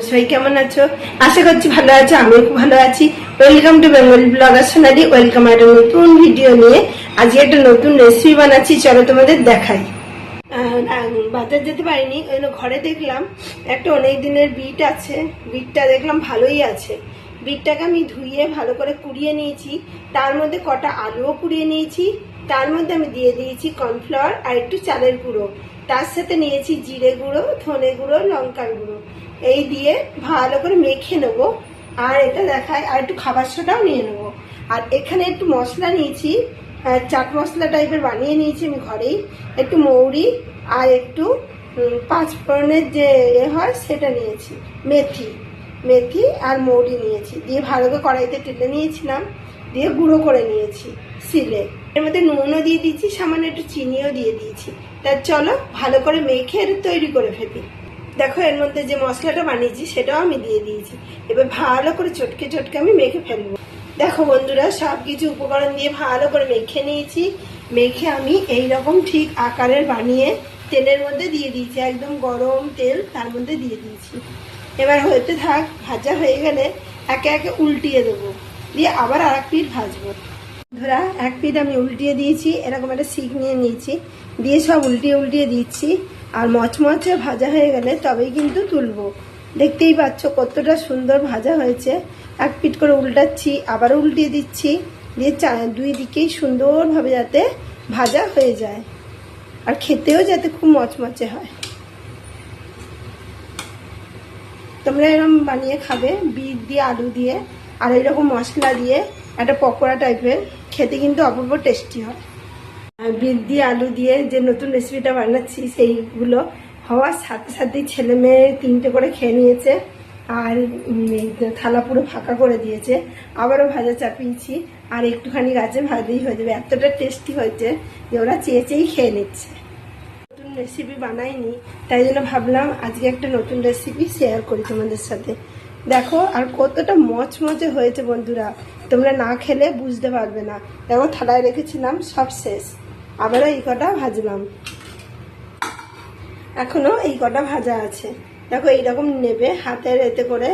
সবাই কেমন আছো? আশা করছি ভালো আছো, আমিও খুব ভালো আছি। Welcome to Bengali blogger Sonali. Welcome একটা নতুন ভিডিও নিয়ে। আজকে একটা নতুন রেসিপি বানাচ্ছি, চলো তোমাদের দেখাই। বাজার যেতে পারিনি, ওই ঘরে দেখলাম একটা অনেক দিনের বিট আছে। বিটটা দেখলাম ভালোই আছে। বিটটাকে আমি ধুয়ে ভালো করে কুড়িয়ে নিয়েছি। তার মধ্যে কটা আলুও কুড়িয়ে নিয়েছি। তার মধ্যে আমি দিয়ে দিয়েছি কর্নফ্লাওয়ার আর একটু চালের গুঁড়ো। তার সাথে নিয়েছি জিরে গুঁড়ো, ধনে গুঁড়ো, লঙ্কার গুঁড়ো। এই দিয়ে ভালো করে মেখে নেবো। আর এটা দেখায়, আর একটু খাবার সোডাও নিয়ে নেবো। আর এখানে একটু মশলা নিয়েছি, চাট মশলা টাইপের বানিয়ে নিয়েছি আমি ঘরেই। একটু মৌরি আর একটু পাঁচফোড়নের যে হয় সেটা নিয়েছি, মেথি মেথি আর মৌরি নিয়েছি। দিয়ে ভালো করে কড়াইতে টেলে নিয়েছিলাম, দিয়ে গুঁড়ো করে নিয়েছি শিলে। এর মধ্যে নুনও দিয়ে দিয়েছি, সামান্য একটু চিনিও দিয়ে দিয়েছি। তা চলো ভালো করে মেখে তৈরি করে ফেলি। দেখো এর মধ্যে যে মশলাটা বানিয়েছি সেটাও আমি দিয়ে দিয়েছি। এবার ভালো করে চটকে চটকে আমি মেখে ফেলবো। দেখো বন্ধুরা, সবকিছু উপকরণ দিয়ে ভালো করে মেখে নিয়েছি। মেখে আমি এইরকম ঠিক আকারের বানিয়ে তেলের মধ্যে দিয়ে দিয়েছি, একদম গরম তেল তার মধ্যে দিয়ে দিয়েছি। এবার হতে থাক, ভাজা হয়ে গেলে একে একে উল্টিয়ে দেবো, দিয়ে আবার আর এক পিঠ ভাজবো। ধরা এক পিঠ আমি উল্টিয়ে দিয়েছি, এরকম একটা শিক নিয়ে নিয়েছি, দিয়ে সব উল্টিয়ে উল্টিয়ে দিচ্ছি। আর মচমচে ভাজা হয়ে গেলে তবেই কিন্তু তুলবো। দেখতেই পাচ্ছ কতটা সুন্দর ভাজা হয়েছে। এক পিঠ করে উল্টাচ্ছি, আবারও উল্টিয়ে দিচ্ছি, দিয়ে দুই দিকেই সুন্দরভাবে যাতে ভাজা হয়ে যায়, আর খেতেও যাতে খুব মচমচে হয়। তোমরা এরকম বানিয়ে খাবে, বিট দিয়ে আলু দিয়ে আর এরকম মশলা দিয়ে একটা পকোড়া টাইপের, খেতে কিন্তু অপূর্ব টেস্টি হয়। বিট দিয়ে আলু দিয়ে যে নতুন রেসিপিটা বানাচ্ছি, সেইগুলো হওয়ার সাথে সাথেই ছেলে মেয়ে তিনটে করে খেয়ে নিয়েছে। আর থালা পুরো ফাঁকা করে দিয়েছে। আবারও ভাজা চাপিয়েছি, আর একটুখানি গাছে ভাজলেই হয়ে যাবে। এতটা টেস্টি হয়েছে যে ওরা চেয়ে চেয়েই খেয়ে নিচ্ছে। নতুন রেসিপি বানাইনি, তাই জন্য ভাবলাম আজকে একটা নতুন রেসিপি শেয়ার করি তোমাদের সাথে। দেখো আর কতটা মচমচে হয়েছে বন্ধুরা, তোমরা না খেলে বুঝতে পারবে না। দেখো থালায় রেখেছিলাম, সব শেষ। আবারও এই কটা ভাজলাম, এখনো এই কটা ভাজা আছে। দেখো এইরকম নেবে হাতের এতে করে,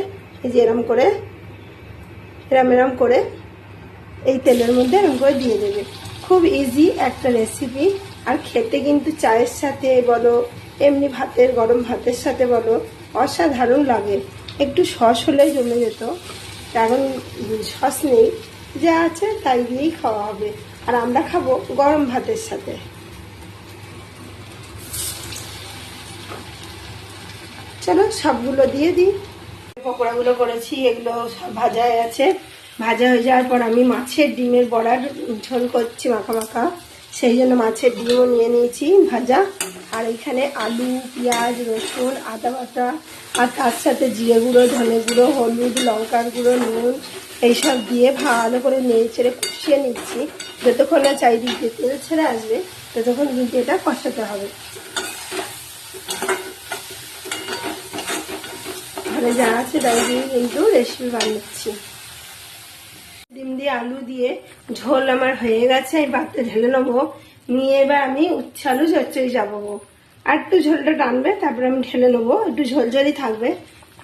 এই যে এরম করে এরম করে এই তেলের মধ্যে এরম করে দিয়ে দেবে। খুব ইজি একটা রেসিপি, আর খেতে কিন্তু চায়ের সাথে বলো, এমনি ভাতের গরম ভাতের সাথে বলো, অসাধারণ লাগে। একটু সস হলেই জমে যেত, এখন সস নেই, যা আছে তাই দিয়েই খাওয়া হবে। আর আমরা খাবো গরম ভাতের সাথে। চলো সবগুলো দিয়ে দিই। পকোড়াগুলো করেছি, এগুলো সব ভাজা হয়ে গেছে। ভাজা হয়ে যাওয়ার পর আমি মাছের ডিমের বড়ার ঝোল করছি, মাখা মাখা। সেই জন্য মাছের ডিমও নিয়ে নিয়েছি ভাজা। আর এখানে আলু, পেঁয়াজ, রসুন, আদা বাটা, আর তার সাথে জিরে গুঁড়ো, ধনে গুঁড়ো, হলুদ, লঙ্কার গুঁড়ো, নুন এইসব দিয়ে ভালো করে নেড়ে ছেড়ে কষিয়ে নিচ্ছি। যতক্ষণ না চারিদিকে তেল ছেড়ে আসবে ততক্ষণ কিন্তু এটা কষাতে হবে। ঘরে যা আছে তাই দিয়ে কিন্তু রেসিপি বানাচ্ছি। ডিম দিয়ে আলু দিয়ে ঝোল আমার হয়ে গেছে, এই পাত্রে ঢেলে নেবো। নিয়ে এবার আমি উচ্ছে আলু চচ্চড়ি চাপাবো। আর একটু ঝোলটা টানবে, তারপরে আমি ঢেলে নেবো, একটু ঝোলঝোলই থাকবে।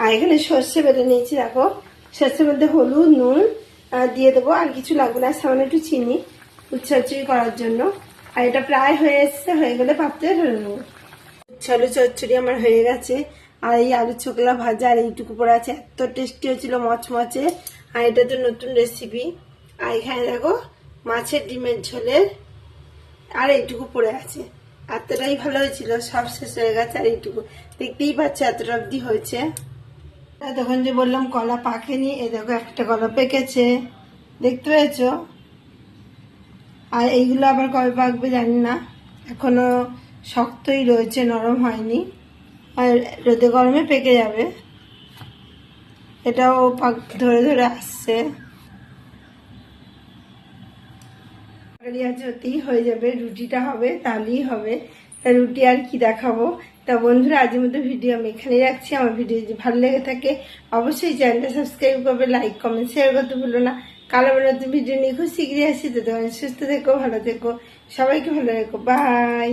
আর এখানে সর্ষে বেটে নিয়েছি, দেখো সর্ষের মধ্যে হলুদ, নুন দিয়ে দেবো, আর কিছু লাগবে না, সামান্য একটু চিনি উচ্ছে চচ্চড়ি করার জন্য। আর এটা প্রায় হয়ে এসছে, হয়ে গেলে পাত্রে ঢেলে নেবো। উচ্ছে আলু চচ্চড়ি আমার হয়ে গেছে। আর এই আলু চোকলা ভাজা আর এইটুকু পড়ে আছে, এত টেস্টি হয়েছিল, মচমচে। আর এটা তো নতুন রেসিপি। আর এখানে দেখো মাছের ডিমের ঝোলের আর এইটুকু পড়ে আছে, এতটাই ভালো হয়েছিল, সব শেষ হয়ে গেছে। আর এইটুকু দেখতেই পাচ্ছে এতটা অব্দি হয়েছে। তখন যে বললাম কলা পাকেনি, এই দেখো একটা কলা পেকেছে, দেখতে পেয়েছ। আর এইগুলো আবার কবে পাকবে জানি না, এখনো শক্তই রয়েছে, নরম হয়নি। আর রোদে গরমে পেকে যাবে। এটাও পাক ধরে ধরে আসছে, হতেই হয়ে যাবে। রুটিটা হবে, তাহলেই হবে। তা রুটি আর কি দেখাবো। তা বন্ধুরা আজকের মতো ভিডিও আমি এখানেই রাখছি। আমার ভিডিও যদি ভালো লেগে থাকে অবশ্যই চ্যানেলটা সাবস্ক্রাইব করবে, লাইক কমেন্ট শেয়ার করতে ভুলো না। কাল আবার নতুন ভিডিও নিয়ে খুব শীঘ্রই আসি। তো সুস্থ থেকো, ভালো থেকো, সবাইকে ভালো রেখো, বাই।